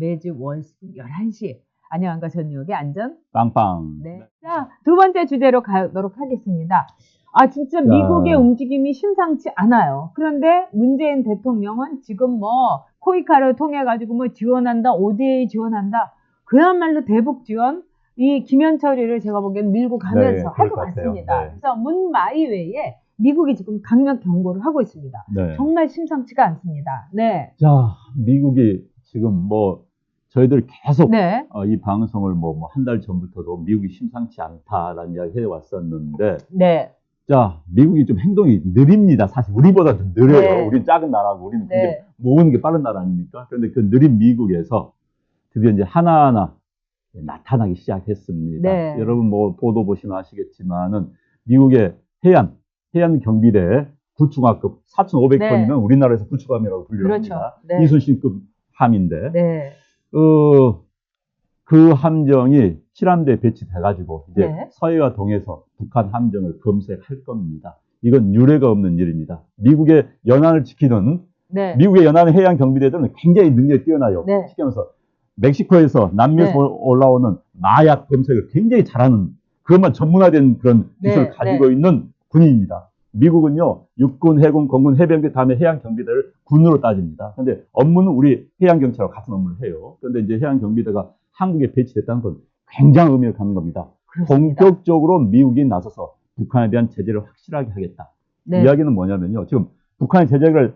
매주 월수 11시 안녕한가 전유옥의 안전 빵빵. 네. 자, 두 번째 주제로 가도록 하겠습니다. 아, 진짜 미국의 움직임이 심상치 않아요. 그런데 문재인 대통령은 지금 뭐 코이카를 통해 가지고 뭐 지원한다, ODA 지원한다. 그야말로 대북 지원 이 김현철이를 제가 보기엔 밀고 가면서 할 것 같습니다. 네. 그래서 문마이 외에 미국이 지금 강력 경고를 하고 있습니다. 네. 정말 심상치가 않습니다. 네. 자, 미국이 지금 뭐 저희들 계속 네. 이 방송을 뭐 한 달 전부터도 미국이 심상치 않다라는 이야기 해왔었는데, 네. 자, 미국이 좀 행동이 느립니다. 사실 우리보다 좀 느려요. 네. 우리는 작은 나라고 우리는 네. 굉장히 모으는 게 빠른 나라 아닙니까? 그런데 그 느린 미국에서 드디어 이제 하나하나 나타나기 시작했습니다. 네. 여러분 뭐 보도 보시면 아시겠지만은 미국의 해안 경비대 구축함급 4,500톤이면 네. 우리나라에서 구축함이라고 분류합니다. 그렇죠. 네. 이순신급 함인데, 네. 그 함정이 칠함대에 배치돼가지고 이제 네. 서해와 동해에서 북한 함정을 검색할 겁니다. 이건 유례가 없는 일입니다. 미국의 연안을 지키는 네. 미국의 연안 해양 경비대들은 굉장히 능력이 뛰어나요. 네. 특히 하면서 멕시코에서 남미에서 네. 올라오는 마약 검색을 굉장히 잘하는 그것만 전문화된 그런 기술을 네. 가지고 네. 있는 군인입니다. 미국은요, 육군, 해군, 공군, 해병대 다음에 해양 경비대를 군으로 따집니다. 그런데 업무는 우리 해양 경찰하고 같은 업무를 해요. 그런데 이제 해양 경비대가 한국에 배치됐다는 건 굉장한 의미를 갖는 겁니다. 그렇습니다. 본격적으로 미국이 나서서 북한에 대한 제재를 확실하게 하겠다. 네. 이야기는 뭐냐면요, 지금 북한이 제재를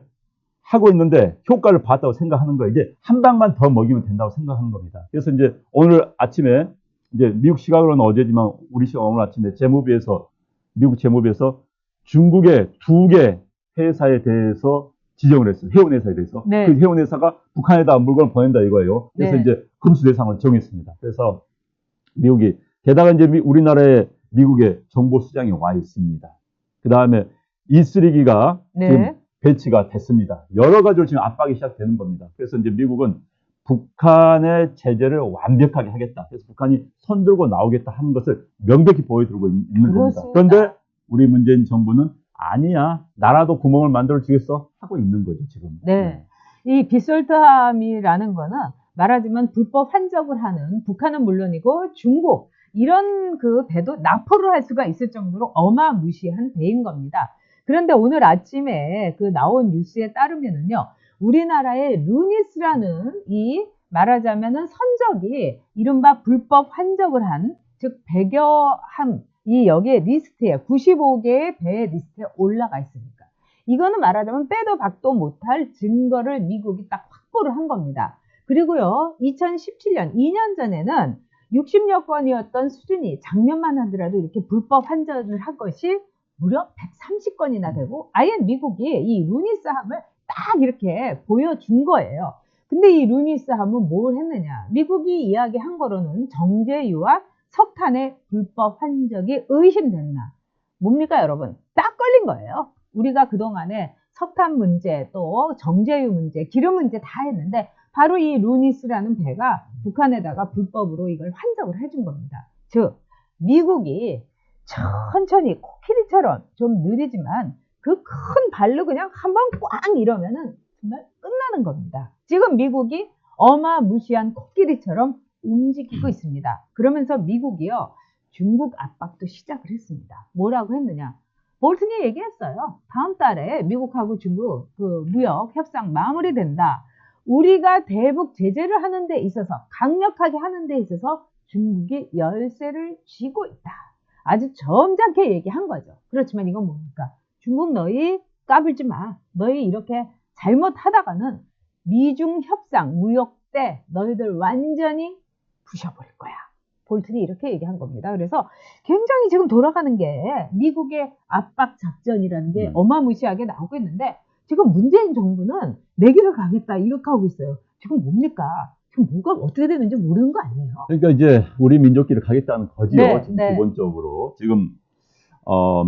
하고 있는데 효과를 봤다고 생각하는 거예요. 이제 한 방만 더 먹이면 된다고 생각하는 겁니다. 그래서 이제 오늘 아침에 이제 미국 시각으로는 어제지만 우리 시각 오늘 아침에 미국 재무부에서 중국의 2개 회사에 대해서 지정을 했어요. 해운회사에 대해서. 네. 그 해운회사가 북한에다 물건을 보낸다 이거예요. 그래서 네. 이제 금수 대상을 정했습니다. 그래서 미국이 게다가 이제 우리나라에 미국의 정보 수장이 와 있습니다. 그 다음에 E3기가 네. 지금 배치가 됐습니다. 여러 가지로 지금 압박이 시작되는 겁니다. 그래서 이제 미국은 북한의 제재를 완벽하게 하겠다. 그래서 북한이 손들고 나오겠다 하는 것을 명백히 보여주고 있는 겁니다. 그런데 우리 문재인 정부는 아니야, 나라도 구멍을 만들어 주겠어 하고 있는 거죠 지금. 네. 이 빗솔트함이라는 거는 말하자면 불법 환적을 하는 북한은 물론이고 중국 이런 그 배도 납포를 할 수가 있을 정도로 어마무시한 배인 겁니다. 그런데 오늘 아침에 그 나온 뉴스에 따르면은요, 우리나라의 루니스라는 이 말하자면은 선적이 이른바 불법 환적을 한, 즉 100여 함, 이 여기에 리스트에 95개의 배 리스트에 올라가 있으니까 이거는 말하자면 빼도 박도 못할 증거를 미국이 딱 확보를 한 겁니다. 그리고요, 2017년 2년 전에는 60여 건이었던 수준이 작년만 하더라도 이렇게 불법 환적을 한 것이 무려 130건이나 되고 아예 미국이 이 루니스함을 딱 이렇게 보여준 거예요. 근데 이 루니스함은 뭘 했느냐? 미국이 이야기한 거로는 정제유와 석탄의 불법 환적이 의심됐나? 뭡니까 여러분? 딱 걸린 거예요. 우리가 그동안에 석탄 문제, 또 정제유 문제, 기름 문제 다 했는데 바로 이 루니스라는 배가 북한에다가 불법으로 이걸 환적을 해준 겁니다. 즉 미국이 천천히 코끼리처럼 좀 느리지만 그 큰 발로 그냥 한번 꽝 이러면은 정말 끝나는 겁니다. 지금 미국이 어마무시한 코끼리처럼 움직이고 있습니다. 그러면서 미국이요, 중국 압박도 시작을 했습니다. 뭐라고 했느냐? 볼튼이 얘기했어요. 다음 달에 미국하고 중국 그 무역 협상 마무리된다. 우리가 대북 제재를 하는 데 있어서, 강력하게 하는 데 있어서 중국이 열세를 쥐고 있다. 아주 점잖게 얘기한 거죠. 그렇지만 이건 뭡니까? 중국 너희 까불지 마. 너희 이렇게 잘못하다가는 미중 협상, 무역 때 너희들 완전히 부셔버릴 거야. 볼튼이 이렇게 얘기한 겁니다. 그래서 굉장히 지금 돌아가는 게 미국의 압박 작전이라는 게 어마무시하게 나오고 있는데 지금 문재인 정부는 내 길을 가겠다 이렇게 하고 있어요. 지금 뭡니까? 지금 뭐가 어떻게 되는지 모르는 거 아니에요? 그러니까 이제 우리 민족끼리 가겠다는 거지요. 네, 지금 네. 기본적으로 지금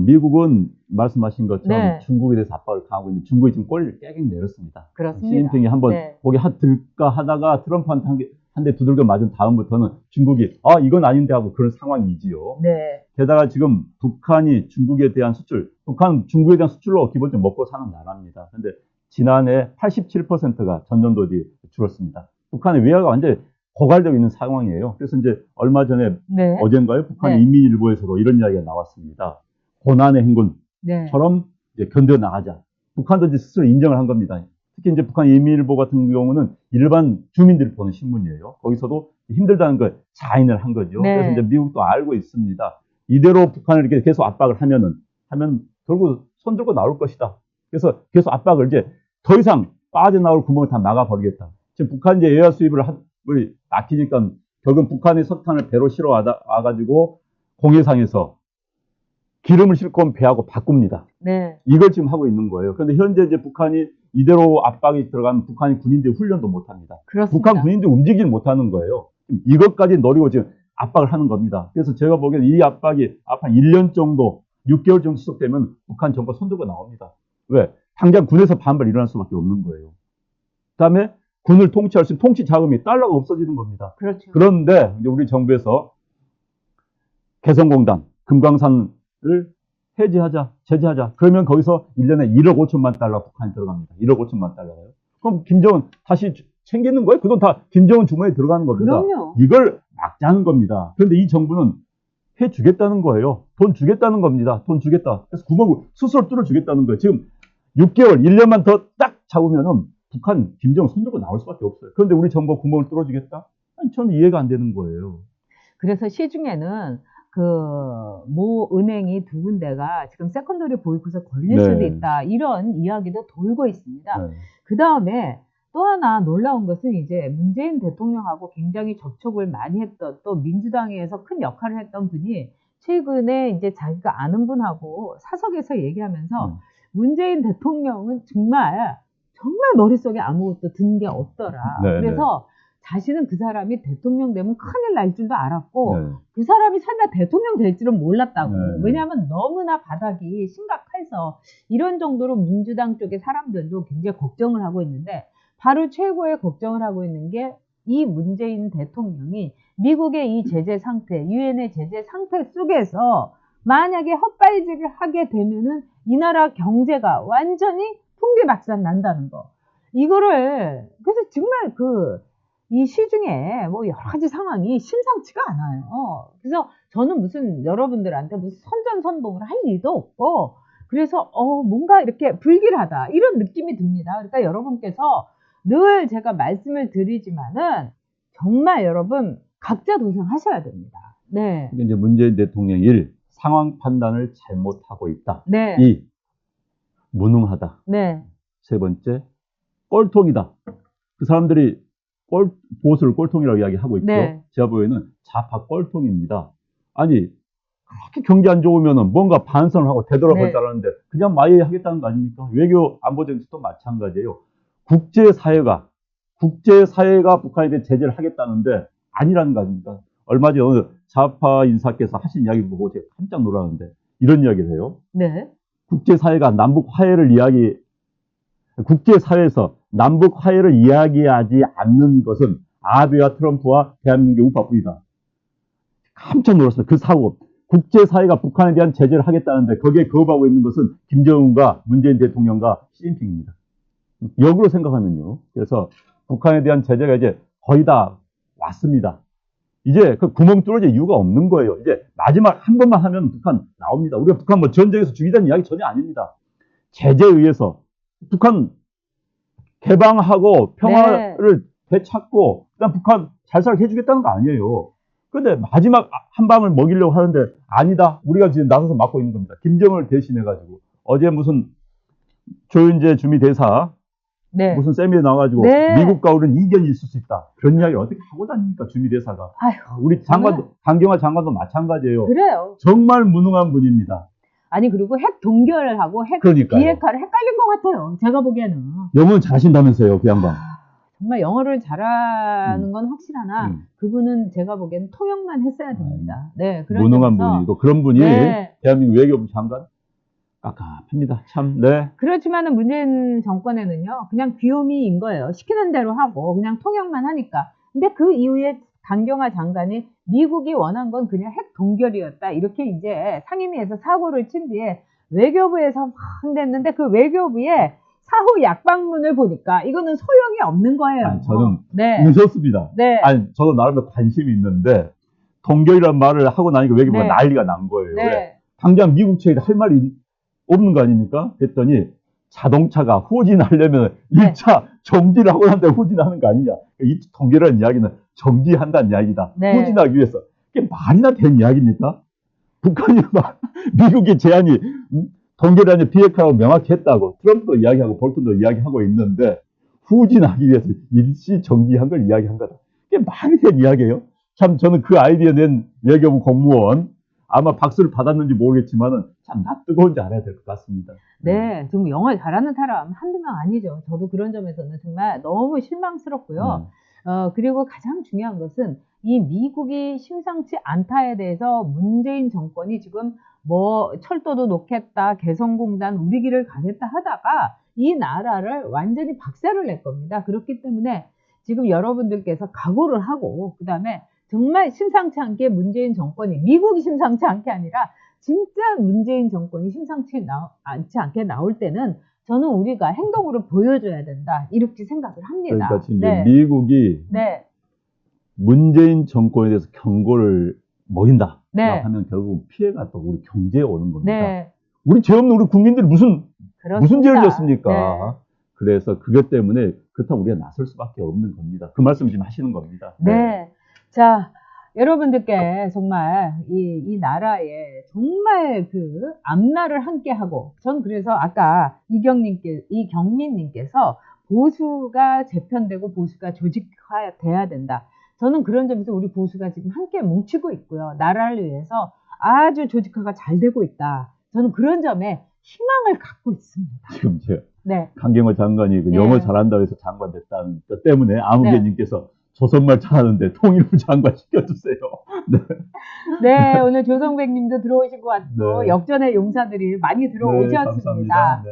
미국은 말씀하신 것처럼 네. 중국에 대해서 압박을 가하고 있는데 중국이 지금 꼬리를 깨갱 내렸습니다. 그렇습니다. 시진핑이 한번 네. 거기 들까 하다가 트럼프한테 한 대 두들겨 맞은 다음부터는 중국이 이건 아닌데 하고 그런 상황이지요. 네. 게다가 지금 북한이 중국에 대한 수출, 북한 중국에 대한 수출로 기본적으로 먹고 사는 나라입니다. 그런데 지난해 87%가 전년도 대비 줄었습니다. 북한의 외화가 완전히 고갈되어 있는 상황이에요. 그래서 이제 얼마 전에 네. 어젠가요? 북한 네. 인민일보에서도 이런 이야기가 나왔습니다. 고난의 행군처럼 네. 이제 견뎌 나가자. 북한도 이제 스스로 인정을 한 겁니다. 특히 이제 북한 인민일보 같은 경우는 일반 주민들이 보는 신문이에요. 거기서도 힘들다는 걸 자인을 한 거죠. 네. 그래서 이제 미국도 알고 있습니다. 이대로 북한을 이렇게 계속 압박을 하면 결국 손 들고 나올 것이다. 그래서 계속 압박을 이제 더 이상 빠져나올 구멍을 다 막아버리겠다. 지금 북한 이제 외화 수입을 막히니까 결국은 북한의 석탄을 배로 실어 와가지고 공해상에서 기름을 싣고 온 배하고 바꿉니다. 네. 이걸 지금 하고 있는 거예요. 그런데 현재 이제 북한이 이대로 압박이 들어가면 북한이 군인들 훈련도 못 합니다. 그렇습니다. 북한 군인들 움직이지 못하는 거예요. 이것까지 노리고 지금 압박을 하는 겁니다. 그래서 제가 보기에는 이 압박이 앞 한 1년 정도, 6개월 정도 지속되면 북한 정부 손들고 나옵니다. 왜? 당장 군에서 반발이 일어날 수밖에 없는 거예요. 그 다음에 군을 통치할 수 있는 통치 자금이 달러가 없어지는 겁니다. 그렇죠. 그런데 이제 우리 정부에서 개성공단, 금강산을 해제하자, 제재하자. 그러면 거기서 1년에 1억 5천만 달러 북한이 들어갑니다. 1억 5천만 달러가요. 그럼 김정은 다시 챙기는 거예요? 그 돈 다 김정은 주머니에 들어가는 겁니다. 그럼요. 이걸 막자는 겁니다. 그런데 이 정부는 해주겠다는 거예요. 돈 주겠다는 겁니다. 돈 주겠다. 그래서 구멍을 스스로 뚫어주겠다는 거예요. 지금 6개월, 1년만 더 딱 잡으면은 북한 김정은 손들고 나올 수밖에 없어요. 그런데 우리 정부가 구멍을 뚫어주겠다? 아니, 저는 이해가 안 되는 거예요. 그래서 시중에는 모 은행이 두 군데가 지금 세컨더리 보이콧에 걸릴 네. 수도 있다. 이런 이야기도 돌고 있습니다. 네. 그 다음에 또 하나 놀라운 것은 이제 문재인 대통령하고 굉장히 접촉을 많이 했던 또 민주당에서 큰 역할을 했던 분이 최근에 이제 자기가 아는 분하고 사석에서 얘기하면서 문재인 대통령은 정말 머릿속에 아무것도 든 게 없더라. 네, 그래서 자신은 그 사람이 대통령 되면 큰일 날 줄도 알았고 네. 그 사람이 설마 대통령 될 줄은 몰랐다고. 네. 왜냐하면 너무나 바닥이 심각해서 이런 정도로 민주당 쪽의 사람들도 굉장히 걱정을 하고 있는데 바로 최고의 걱정을 하고 있는 게 이 문재인 대통령이 미국의 이 제재 상태, 유엔의 제재 상태 속에서 만약에 헛발질을 하게 되면은 이 나라 경제가 완전히 풍비박산 난다는 거. 이거를 그래서 정말 이 시중에 뭐 여러 가지 상황이 심상치가 않아요. 그래서 저는 무슨 여러분들한테 무슨 선전선동을 할 일도 없고 그래서 뭔가 이렇게 불길하다 이런 느낌이 듭니다. 그러니까 여러분께서 늘 제가 말씀을 드리지만은 정말 여러분 각자 도생하셔야 됩니다. 네. 이제 문재인 대통령 1. 상황 판단을 잘못하고 있다. 네. 2. 무능하다. 네. 세 번째, 꼴통이다. 그 사람들이 보수를 꼴통이라고 이야기하고 있죠. 네. 제가 보기에는 좌파 꼴통입니다. 아니, 그렇게 경기 안 좋으면은 뭔가 반성을 하고 되돌아볼 네. 줄 알았는데 그냥 마이하겠다는 거 아닙니까? 외교 안보 정책도 마찬가지예요. 국제사회가 북한에 대해 제재를 하겠다는데 아니라는 거 아닙니까? 얼마 전에 어느 좌파 인사께서 하신 이야기 보고 제가 깜짝 놀랐는데 이런 이야기를 해요. 네. 국제사회가 국제사회에서 남북 화해를 이야기하지 않는 것은 아베와 트럼프와 대한민국 우파뿐이다. 깜짝 놀랐어요. 그 사고. 국제사회가 북한에 대한 제재를 하겠다는데 거기에 거부하고 있는 것은 김정은과 문재인 대통령과 시진핑입니다. 역으로 생각하면요. 그래서 북한에 대한 제재가 이제 거의 다 왔습니다. 이제 그 구멍 뚫어질 이유가 없는 거예요. 이제 마지막 한 번만 하면 북한 나옵니다. 우리가 북한 뭐 전쟁에서 죽이자는 이야기 전혀 아닙니다. 제재에 의해서 북한 개방하고 평화를 되찾고 그다음 북한 잘 살게 해주겠다는 거 아니에요. 그런데 마지막 한 방을 먹이려고 하는데 아니다. 우리가 지금 나서서 막고 있는 겁니다. 김정은을 대신해가지고 어제 무슨 조윤재 주미대사 네. 무슨 세미나에 나와가지고 네. 미국과 우리는 이견이 있을 수 있다. 그런 이야기 어떻게 하고 다닙니까 주미대사가. 아휴, 우리 강경화 장관도 마찬가지예요. 그래요. 정말 무능한 분입니다. 아니 그리고 핵 동결하고 핵 그러니까요. 비핵화를 헷갈린 것 같아요. 제가 보기에는. 영어는 잘하신다면서요, 그 양반. 정말 영어를 잘하는 건 확실하나 그분은 제가 보기에는 통역만 했어야 됩니다. 네, 그런 무능한 점에서 분이고 그런 분이 네. 대한민국 외교부 장관 깝깝합니다. 참. 네. 그렇지만은 문재인 정권에는요, 그냥 귀요미인 거예요. 시키는 대로 하고 그냥 통역만 하니까. 근데 그 이후에 강경화 장관이 미국이 원한 건 그냥 핵 동결이었다. 이렇게 이제 상임위에서 사고를 친 뒤에 외교부에서 막 냈는데 그 외교부에 사후 약방문을 보니까 이거는 소용이 없는 거예요. 아니, 저는 네. 무섭습니다. 네. 아니, 저도 나름대로 관심이 있는데, 동결이란 말을 하고 나니까 왜 네. 난리가 난 거예요. 왜? 네. 당장 미국 측에 할 말이 없는 거 아닙니까? 했더니, 자동차가 후진하려면 네. 1차 정지를 하고 난 다음에 후진하는 거 아니냐. 이 동결이라는 이야기는 정지한다는 이야기다. 네. 후진하기 위해서. 이게 말이나 된 이야기입니까? 북한이 막, 미국의 제안이 동결이라는 비핵화라고 명확히 했다고 트럼프도 이야기하고 볼턴도 이야기하고 있는데 후진하기 위해서 일시 정지한 걸 이야기한 거다. 이게 말이 된 이야기예요. 참 저는 그 아이디어 낸 외교부 공무원 아마 박수를 받았는지 모르겠지만은 참 낯뜨거운지 알아야 될 것 같습니다. 네, 좀 영어 잘하는 사람 한두 명 아니죠. 저도 그런 점에서는 정말 너무 실망스럽고요. 그리고 가장 중요한 것은 이 미국이 심상치 않다에 대해서 문재인 정권이 지금 뭐 철도도 놓겠다, 개성공단 우리 길을 가겠다 하다가 이 나라를 완전히 박살을 낼 겁니다. 그렇기 때문에 지금 여러분들께서 각오를 하고 그다음에 정말 심상치 않게 문재인 정권이 미국이 심상치 않게 아니라 진짜 문재인 정권이 심상치 않지 않게 나올 때는 저는 우리가 행동으로 보여줘야 된다 이렇게 생각을 합니다. 그러니까 지금 네. 미국이 네. 문재인 정권에 대해서 경고를 먹인다 네. 하면 결국 피해가 또 우리 경제에 오는 겁니다. 네. 우리 죄 없는 우리 국민들이 무슨 죄를 졌습니까? 네. 그래서 그것 때문에 그렇다고 우리가 나설 수밖에 없는 겁니다. 그 말씀 지금 하시는 겁니다. 네. 자, 여러분들께 정말 이 나라에 정말 그 앞날을 함께 하고, 전 그래서 아까 이경민님께서 보수가 재편되고 보수가 조직화돼야 된다. 저는 그런 점에서 우리 보수가 지금 함께 뭉치고 있고요. 나라를 위해서 아주 조직화가 잘 되고 있다. 저는 그런 점에 희망을 갖고 있습니다. 지금 네. 강경호 장관이 그 네. 영어 잘한다고 해서 장관 됐다는 것 때문에 아무개님께서 네. 조선말 잘하는데 통일부 장관 시켜주세요. 네. 네, 오늘 조성백 님도 들어오신 것 같고, 네. 역전의 용사들이 많이 들어오셨습니다. 네, 감사합니다. 네.